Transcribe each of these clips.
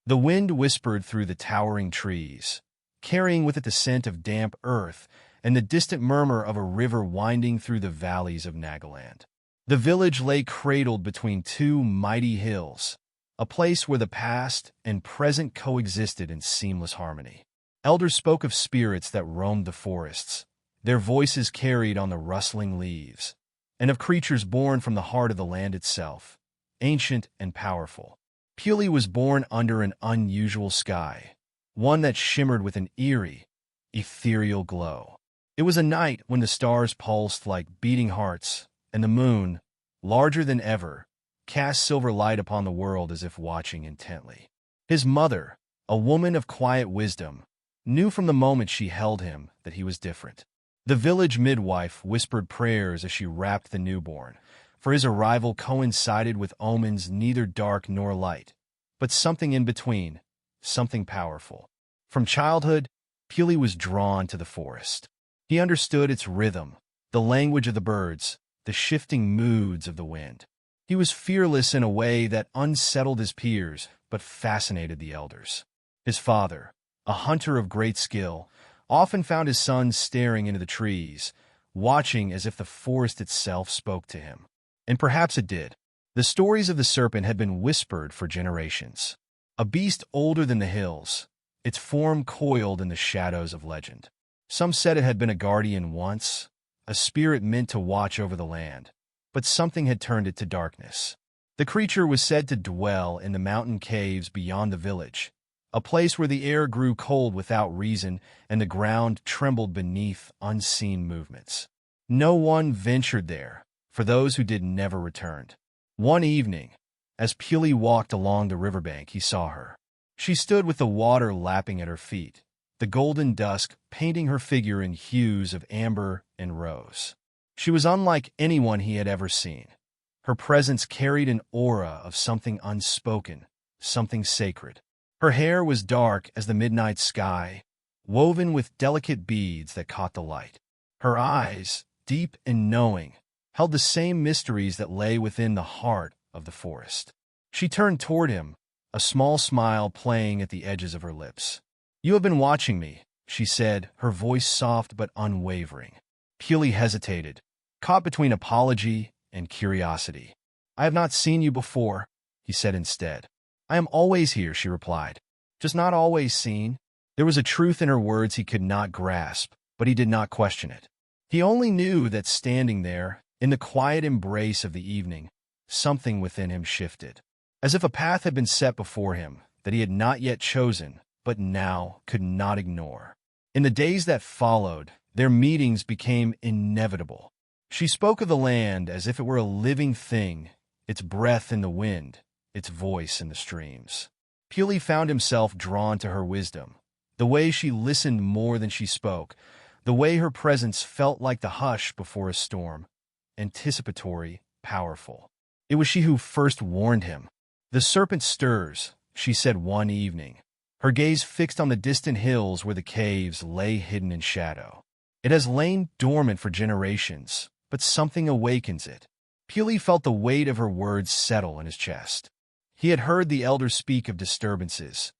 The wind whispered through the towering trees, carrying with it the scent of damp earth and the distant murmur of a river winding through the valleys of Nagaland. The village lay cradled between two mighty hills, a place where the past and present coexisted in seamless harmony. Elders spoke of spirits that roamed the forests, their voices carried on the rustling leaves, and of creatures born from the heart of the land itself, ancient and powerful. Pulie was born under an unusual sky, one that shimmered with an eerie, ethereal glow. It was a night when the stars pulsed like beating hearts, and the moon, larger than ever, cast silver light upon the world as if watching intently. His mother, a woman of quiet wisdom, knew from the moment she held him that he was different. The village midwife whispered prayers as she wrapped the newborn, for his arrival coincided with omens neither dark nor light, but something in between, something powerful. From childhood, Pulie was drawn to the forest. He understood its rhythm, the language of the birds, the shifting moods of the wind. He was fearless in a way that unsettled his peers but fascinated the elders. His father, a hunter of great skill, often found his son staring into the trees, watching as if the forest itself spoke to him. And perhaps it did. The stories of the serpent had been whispered for generations. A beast older than the hills, its form coiled in the shadows of legend. Some said it had been a guardian once, a spirit meant to watch over the land, but something had turned it to darkness. The creature was said to dwell in the mountain caves beyond the village, a place where the air grew cold without reason and the ground trembled beneath unseen movements. No one ventured there, for those who did never returned. One evening, as Pulie walked along the riverbank, he saw her. She stood with the water lapping at her feet, the golden dusk painting her figure in hues of amber and rose. She was unlike anyone he had ever seen. Her presence carried an aura of something unspoken, something sacred. Her hair was dark as the midnight sky, woven with delicate beads that caught the light. Her eyes, deep and knowing, held the same mysteries that lay within the heart of the forest. She turned toward him, a small smile playing at the edges of her lips. "You have been watching me," she said, her voice soft but unwavering. Pulie hesitated, caught between apology and curiosity. "I have not seen you before," he said instead. "I am always here," she replied, "just not always seen." There was a truth in her words he could not grasp, but he did not question it. He only knew that standing there, in the quiet embrace of the evening, something within him shifted, as if a path had been set before him that he had not yet chosen, but now could not ignore. In the days that followed, their meetings became inevitable. She spoke of the land as if it were a living thing, its breath in the wind, its voice in the streams. Pulie found himself drawn to her wisdom, the way she listened more than she spoke, the way her presence felt like the hush before a storm, anticipatory, powerful. It was she who first warned him. "The serpent stirs," she said one evening, her gaze fixed on the distant hills where the caves lay hidden in shadow. "It has lain dormant for generations, but something awakens it." Pulie felt the weight of her words settle in his chest. He had heard the elders speak of disturbances,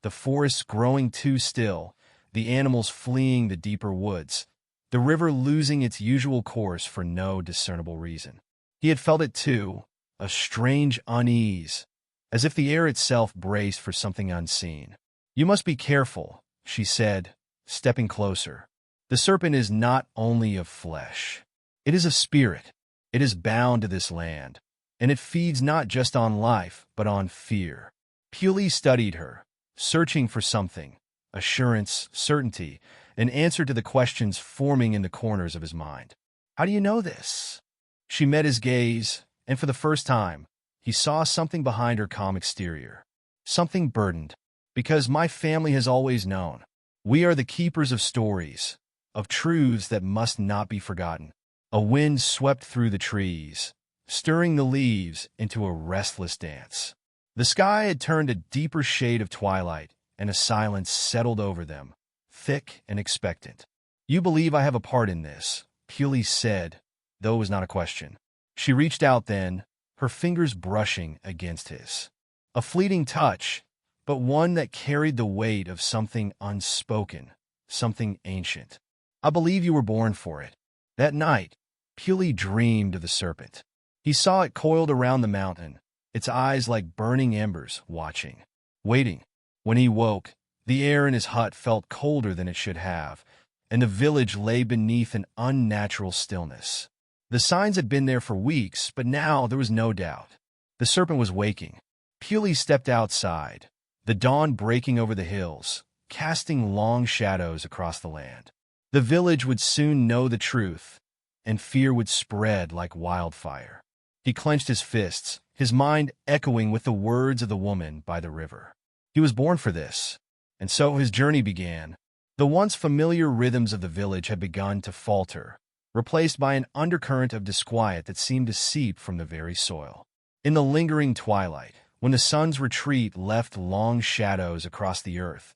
the forests growing too still, the animals fleeing the deeper woods, the river losing its usual course for no discernible reason. He had felt it too, a strange unease, as if the air itself braced for something unseen. "You must be careful," she said, stepping closer. "The serpent is not only of flesh. It is of spirit. It is bound to this land, and it feeds not just on life, but on fear." Pulie studied her, searching for something, assurance, certainty, an answer to the questions forming in the corners of his mind. "How do you know this?" She met his gaze, and for the first time, he saw something behind her calm exterior. Something burdened. "Because my family has always known. We are the keepers of stories, of truths that must not be forgotten." A wind swept through the trees, stirring the leaves into a restless dance. The sky had turned a deeper shade of twilight, and a silence settled over them, thick and expectant. "You believe I have a part in this," Pulie said, though it was not a question. She reached out then, her fingers brushing against his. A fleeting touch, but one that carried the weight of something unspoken, something ancient. "I believe you were born for it." That night, Pulie dreamed of the serpent. He saw it coiled around the mountain, its eyes like burning embers, watching, waiting. When he woke, the air in his hut felt colder than it should have, and the village lay beneath an unnatural stillness. The signs had been there for weeks, but now there was no doubt. The serpent was waking. Pulie stepped outside, the dawn breaking over the hills, casting long shadows across the land. The village would soon know the truth, and fear would spread like wildfire. He clenched his fists, his mind echoing with the words of the woman by the river. He was born for this, and so his journey began. The once familiar rhythms of the village had begun to falter, replaced by an undercurrent of disquiet that seemed to seep from the very soil. In the lingering twilight, when the sun's retreat left long shadows across the earth,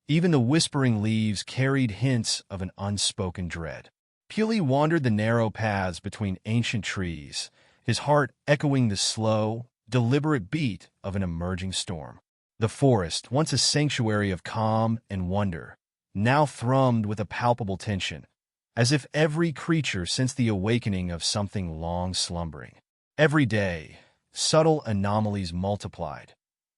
even the whispering leaves carried hints of an unspoken dread. Pulie wandered the narrow paths between ancient trees, his heart echoing the slow, deliberate beat of an emerging storm. The forest, once a sanctuary of calm and wonder, now thrummed with a palpable tension, as if every creature sensed the awakening of something long slumbering. Every day, subtle anomalies multiplied.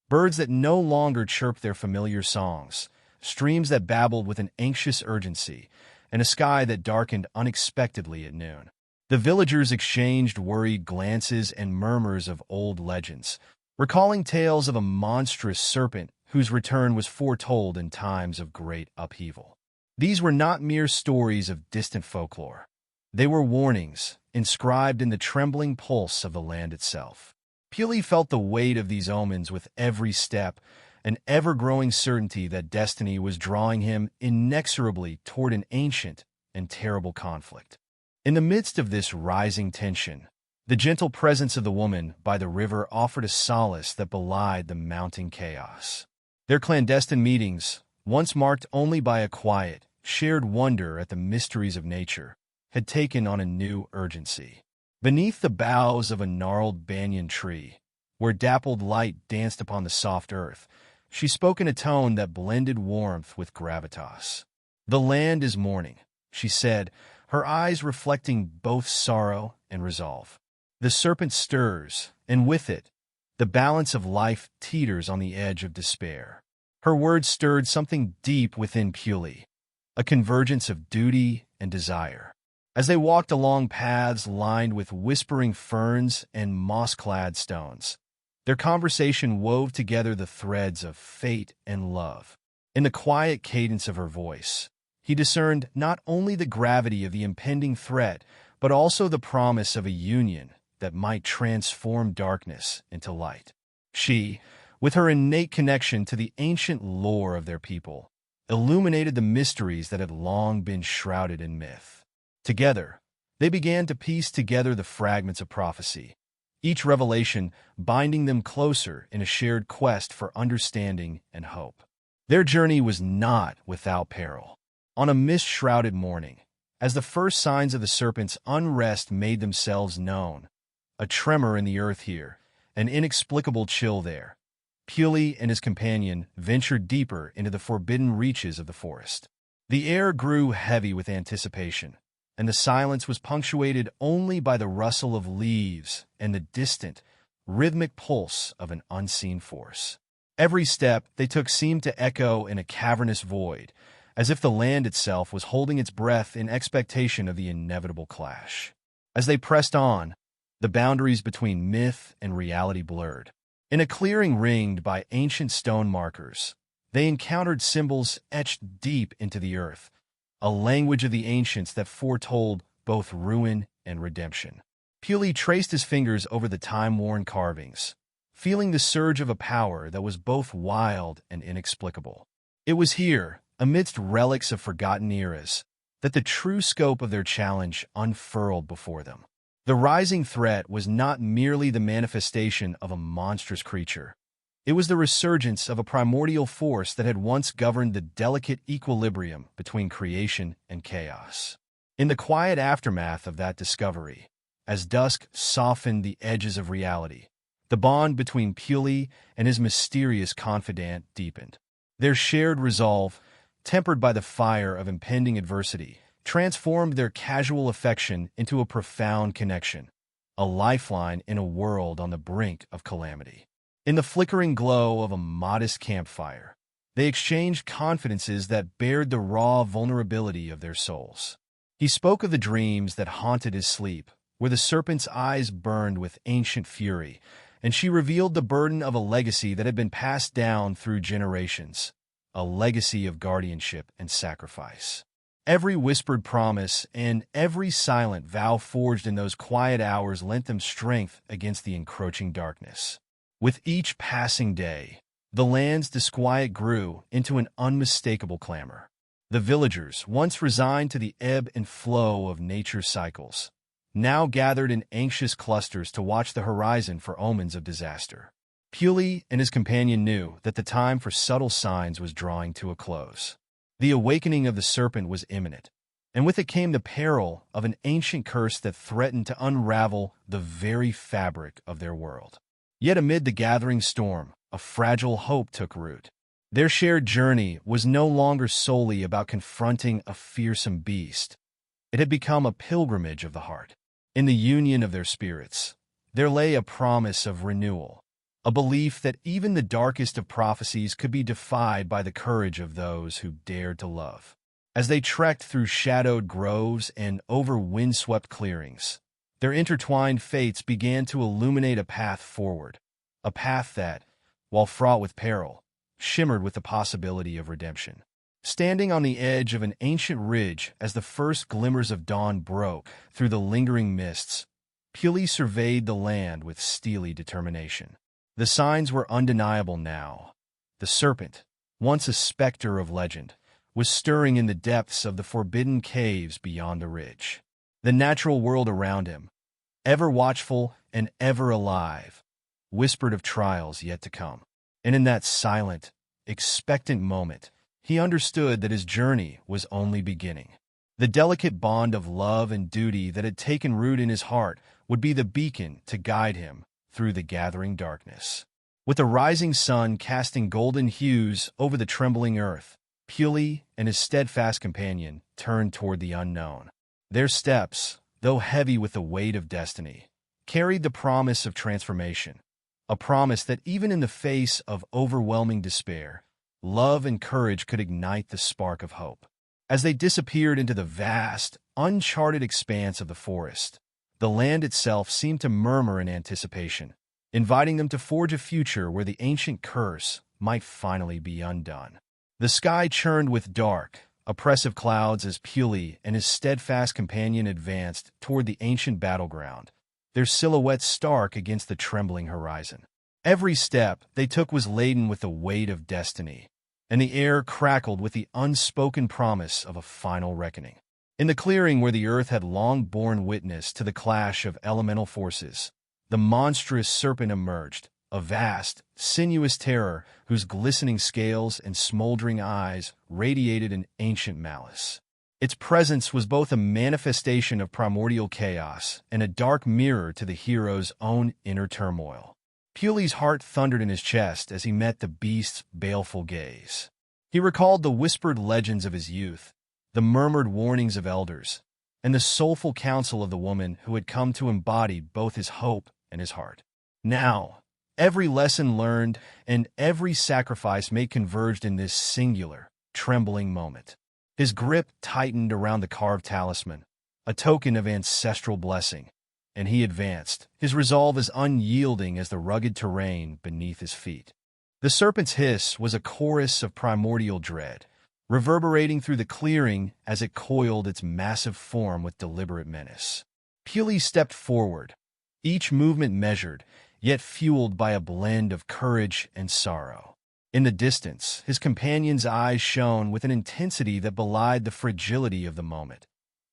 Birds that no longer chirped their familiar songs, streams that babbled with an anxious urgency, and a sky that darkened unexpectedly at noon. The villagers exchanged worried glances and murmurs of old legends, recalling tales of a monstrous serpent whose return was foretold in times of great upheaval. These were not mere stories of distant folklore. They were warnings, inscribed in the trembling pulse of the land itself. Pulie felt the weight of these omens with every step, an ever-growing certainty that destiny was drawing him inexorably toward an ancient and terrible conflict. In the midst of this rising tension, the gentle presence of the woman by the river offered a solace that belied the mounting chaos. Their clandestine meetings, once marked only by a quiet, shared wonder at the mysteries of nature, had taken on a new urgency. Beneath the boughs of a gnarled banyan tree, where dappled light danced upon the soft earth, she spoke in a tone that blended warmth with gravitas. "The land is mourning," she said, her eyes reflecting both sorrow and resolve. "The serpent stirs, and with it, the balance of life teeters on the edge of despair." Her words stirred something deep within Pulie, a convergence of duty and desire. As they walked along paths lined with whispering ferns and moss-clad stones, their conversation wove together the threads of fate and love. In the quiet cadence of her voice, he discerned not only the gravity of the impending threat, but also the promise of a union that might transform darkness into light. She, with her innate connection to the ancient lore of their people, illuminated the mysteries that had long been shrouded in myth. Together, they began to piece together the fragments of prophecy, each revelation binding them closer in a shared quest for understanding and hope. Their journey was not without peril. On a mist-shrouded morning, as the first signs of the serpent's unrest made themselves known, a tremor in the earth here, an inexplicable chill there, Pulie and his companion ventured deeper into the forbidden reaches of the forest. The air grew heavy with anticipation, and the silence was punctuated only by the rustle of leaves and the distant, rhythmic pulse of an unseen force. Every step they took seemed to echo in a cavernous void, as if the land itself was holding its breath in expectation of the inevitable clash. As they pressed on, the boundaries between myth and reality blurred. In a clearing ringed by ancient stone markers, they encountered symbols etched deep into the earth, a language of the ancients that foretold both ruin and redemption. Pulie traced his fingers over the time-worn carvings, feeling the surge of a power that was both wild and inexplicable. It was here, amidst relics of forgotten eras, that the true scope of their challenge unfurled before them. The rising threat was not merely the manifestation of a monstrous creature. It was the resurgence of a primordial force that had once governed the delicate equilibrium between creation and chaos. In the quiet aftermath of that discovery, as dusk softened the edges of reality, The bond between Pulie and his mysterious confidant deepened. Their shared resolve, tempered by the fire of impending adversity, transformed their casual affection into a profound connection, a lifeline in a world on the brink of calamity. In the flickering glow of a modest campfire, they exchanged confidences that bared the raw vulnerability of their souls. He spoke of the dreams that haunted his sleep, where the serpent's eyes burned with ancient fury, and she revealed the burden of a legacy that had been passed down through generations, a legacy of guardianship and sacrifice. Every whispered promise and every silent vow forged in those quiet hours lent them strength against the encroaching darkness. With each passing day, the land's disquiet grew into an unmistakable clamor. The villagers, once resigned to the ebb and flow of nature's cycles, now gathered in anxious clusters to watch the horizon for omens of disaster. Pulie and his companion knew that the time for subtle signs was drawing to a close. The awakening of the serpent was imminent, and with it came the peril of an ancient curse that threatened to unravel the very fabric of their world. Yet amid the gathering storm, a fragile hope took root. Their shared journey was no longer solely about confronting a fearsome beast. It had become a pilgrimage of the heart. In the union of their spirits, there lay a promise of renewal, a belief that even the darkest of prophecies could be defied by the courage of those who dared to love. As they trekked through shadowed groves and over windswept clearings, their intertwined fates began to illuminate a path forward, a path that, while fraught with peril, shimmered with the possibility of redemption. Standing on the edge of an ancient ridge as the first glimmers of dawn broke through the lingering mists, Pulie surveyed the land with steely determination. The signs were undeniable now. The serpent, once a specter of legend, was stirring in the depths of the forbidden caves beyond the ridge. The natural world around him, ever watchful and ever alive, whispered of trials yet to come. And in that silent, expectant moment, he understood that his journey was only beginning. The delicate bond of love and duty that had taken root in his heart would be the beacon to guide him through the gathering darkness. With the rising sun casting golden hues over the trembling earth, Pulie and his steadfast companion turned toward the unknown. Their steps, though heavy with the weight of destiny, carried the promise of transformation, a promise that even in the face of overwhelming despair, love and courage could ignite the spark of hope. As they disappeared into the vast, uncharted expanse of the forest, the land itself seemed to murmur in anticipation, inviting them to forge a future where the ancient curse might finally be undone. The sky churned with dark, oppressive clouds as Pulie and his steadfast companion advanced toward the ancient battleground, their silhouettes stark against the trembling horizon. Every step they took was laden with the weight of destiny, and the air crackled with the unspoken promise of a final reckoning. In the clearing where the earth had long borne witness to the clash of elemental forces, the monstrous serpent emerged, a vast, sinuous terror whose glistening scales and smoldering eyes radiated an ancient malice. Its presence was both a manifestation of primordial chaos and a dark mirror to the hero's own inner turmoil. Pulie's heart thundered in his chest as he met the beast's baleful gaze. He recalled the whispered legends of his youth, the murmured warnings of elders, and the soulful counsel of the woman who had come to embody both his hope and his heart. Now, every lesson learned and every sacrifice made converged in this singular, trembling moment. His grip tightened around the carved talisman, a token of ancestral blessing, and he advanced, his resolve as unyielding as the rugged terrain beneath his feet. The serpent's hiss was a chorus of primordial dread, reverberating through the clearing as it coiled its massive form with deliberate menace. Pulie stepped forward, each movement measured, yet fueled by a blend of courage and sorrow. In the distance, his companion's eyes shone with an intensity that belied the fragility of the moment.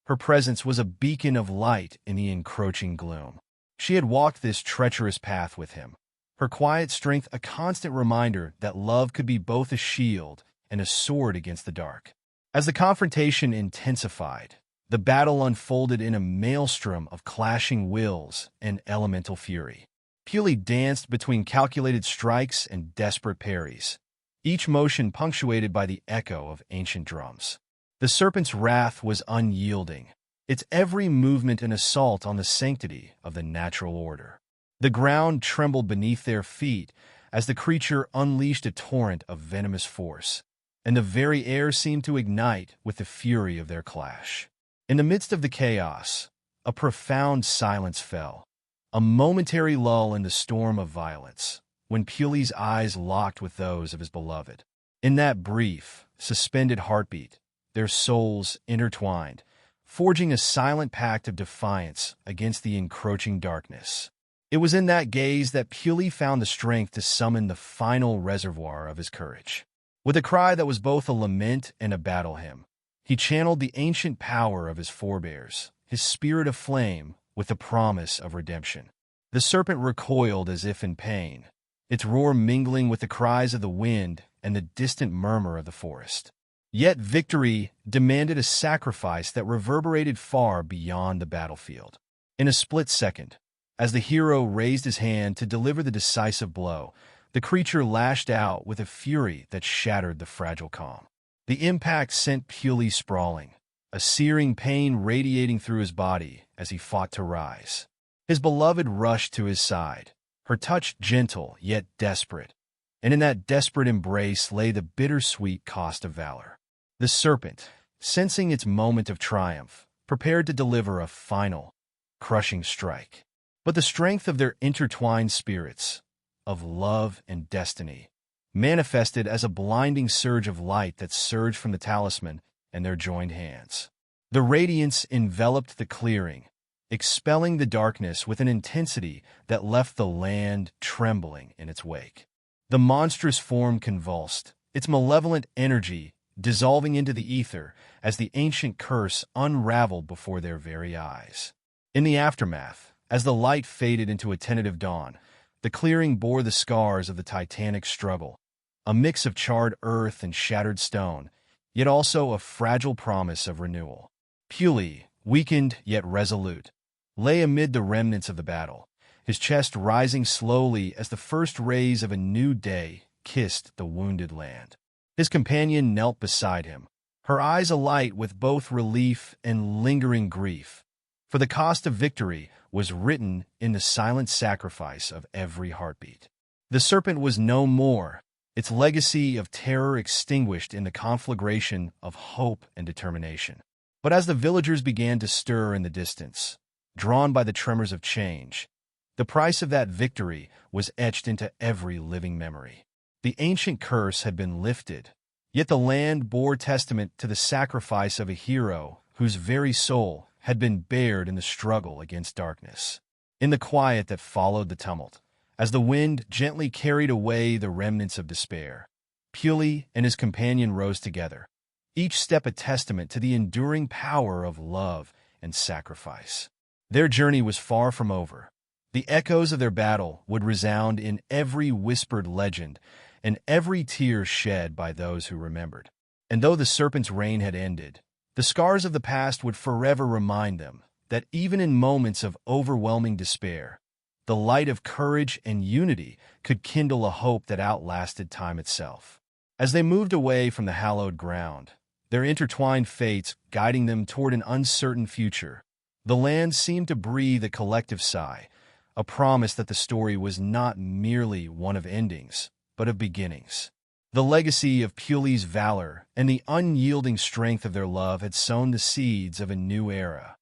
Her presence was a beacon of light in the encroaching gloom. She had walked this treacherous path with him, her quiet strength a constant reminder that love could be both a shield and a sword against the dark. As the confrontation intensified, the battle unfolded in a maelstrom of clashing wills and elemental fury. Pulie danced between calculated strikes and desperate parries, each motion punctuated by the echo of ancient drums. The serpent's wrath was unyielding, its every movement an assault on the sanctity of the natural order. The ground trembled beneath their feet as the creature unleashed a torrent of venomous force, and the very air seemed to ignite with the fury of their clash. In the midst of the chaos, a profound silence fell, a momentary lull in the storm of violence, when Pulie's eyes locked with those of his beloved. In that brief, suspended heartbeat, their souls intertwined, forging a silent pact of defiance against the encroaching darkness. It was in that gaze that Pulie found the strength to summon the final reservoir of his courage. With a cry that was both a lament and a battle hymn, he channeled the ancient power of his forebears, his spirit of flame, with the promise of redemption. The serpent recoiled as if in pain, its roar mingling with the cries of the wind and the distant murmur of the forest. Yet victory demanded a sacrifice that reverberated far beyond the battlefield. In a split second, as the hero raised his hand to deliver the decisive blow, the creature lashed out with a fury that shattered the fragile calm. The impact sent Pulie sprawling, a searing pain radiating through his body as he fought to rise. His beloved rushed to his side, her touch gentle yet desperate, and in that desperate embrace lay the bittersweet cost of valor. The serpent, sensing its moment of triumph, prepared to deliver a final, crushing strike. But the strength of their intertwined spirits, of love and destiny, manifested as a blinding surge of light that surged from the talisman and their joined hands. The radiance enveloped the clearing, expelling the darkness with an intensity that left the land trembling in its wake. The monstrous form convulsed, its malevolent energy dissolving into the ether as the ancient curse unraveled before their very eyes. In the aftermath, as the light faded into a tentative dawn, the clearing bore the scars of the titanic struggle, a mix of charred earth and shattered stone, yet also a fragile promise of renewal. Pulie, weakened yet resolute, lay amid the remnants of the battle, his chest rising slowly as the first rays of a new day kissed the wounded land. His companion knelt beside him, her eyes alight with both relief and lingering grief, for the cost of victory was written in the silent sacrifice of every heartbeat. The serpent was no more, its legacy of terror extinguished in the conflagration of hope and determination. But as the villagers began to stir in the distance, drawn by the tremors of change, the price of that victory was etched into every living memory. The ancient curse had been lifted, yet the land bore testament to the sacrifice of a hero whose very soul had been bared in the struggle against darkness. In the quiet that followed the tumult, as the wind gently carried away the remnants of despair, Pulie and his companion rose together, each step a testament to the enduring power of love and sacrifice. Their journey was far from over. The echoes of their battle would resound in every whispered legend and every tear shed by those who remembered. And though the serpent's reign had ended, the scars of the past would forever remind them that even in moments of overwhelming despair, the light of courage and unity could kindle a hope that outlasted time itself. As they moved away from the hallowed ground, their intertwined fates guiding them toward an uncertain future, the land seemed to breathe a collective sigh, a promise that the story was not merely one of endings, but of beginnings. The legacy of Pulie's valor and the unyielding strength of their love had sown the seeds of a new era,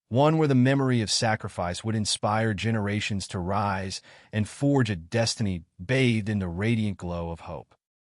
one where the memory of sacrifice would inspire generations to rise and forge a destiny bathed in the radiant glow of hope.